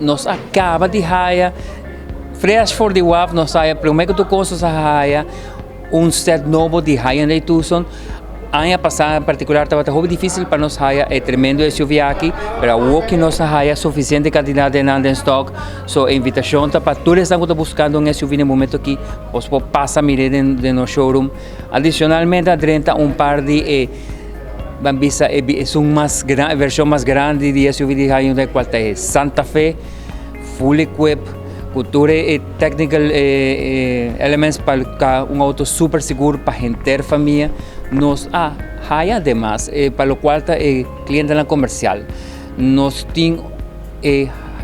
Nos acaba de haya, fresh for the WAF, nos haya, primeiro que tu coisas haya, set novo de haya de Tucson. Ano passado, em particular, estava muito difícil para nós haya tremendo SUV aqui, para o que nós haya suficiente quantidade de stock. So, a invitação para todos que estão buscando SUV no momento que os passa a mirar de no showroom. Adicionalmente, adrenta par de Bambisa é uma versão mais grande de SUV de Hyundai, qual é Santa Fe, full equipped, cultura e technical elements para auto super seguro para gente família. Nos há además para o qual é cliente na comercial. Nós temos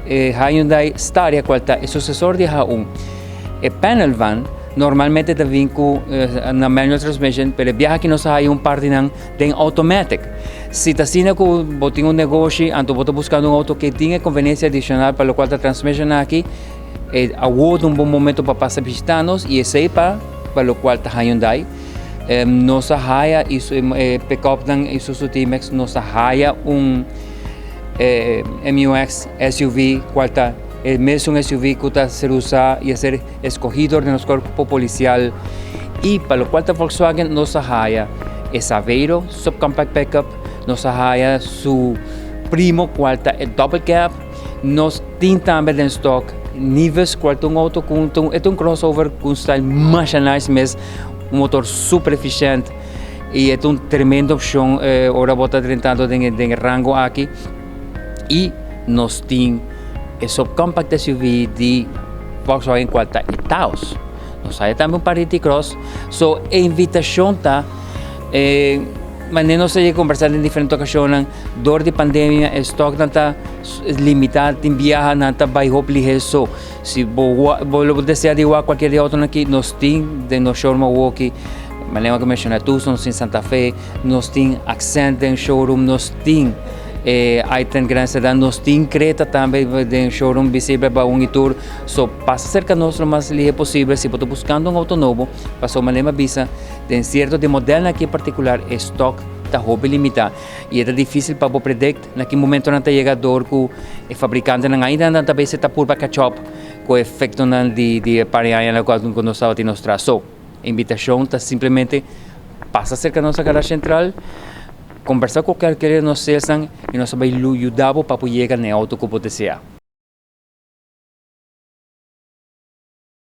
Hyundai Staria, qual é sucessor de H1. Panel van normalmente está vindo na manual transmission, pero viaja que nós há parte de automatic. Se está sendo que você tem negócio, então você buscando auto que tenha conveniência adicional para o qual a transmission aqui, aguarda bom momento para passar visitar-nos e esse para o qual está Hyundai. Nós há isso pick-up dan Isuzu T-Max, nós há MUX SUV, qual está é mesmo SUV que está ser usado e ser escolhido no nosso corpo policial. E para o qual a Volkswagen nos há Saveiro subcompact pickup, nos há seu primo qual é double cab, nós temos também em stock níveis qual é auto com crossover com style mais nice, mas motor super eficiente e é tremenda opção. Ora bota tentando de rango aqui e nós temos subcompact SUV de Volkswagen qual está Taos. Nós temos também par de T-Cross. So, a invitação está, mas não sei conversar em diferentes ocasiões. Dor de pandemia, estoque não está limitado, tem viagem não está baixo ligeiro. Se você deseja de qualquer outro aqui, nós temos de no showroom aqui. Me lembro que mencionei Tucson, nós temos Santa Fe, nós temos Accent em showroom, nós temos item grande sedã, nós temos Creta também em showroom visível para tour. So, passa cerca de nós o mais ligeiro possível. Se você está buscando auto novo, passou uma lema visa, tem certo de modelo aqui em particular, estoque está hobby limitado. E é difícil para predict naquele momento não está chegador que o fabricante ainda não está está por para catch-up com o efeito de pareia na qual nós estamos nos traz. So, a invitação está simplesmente passa cerca da nossa garagem central, conversar com qualquer que nos seja e nós vamos ajudar para chegar no auto que você deseja.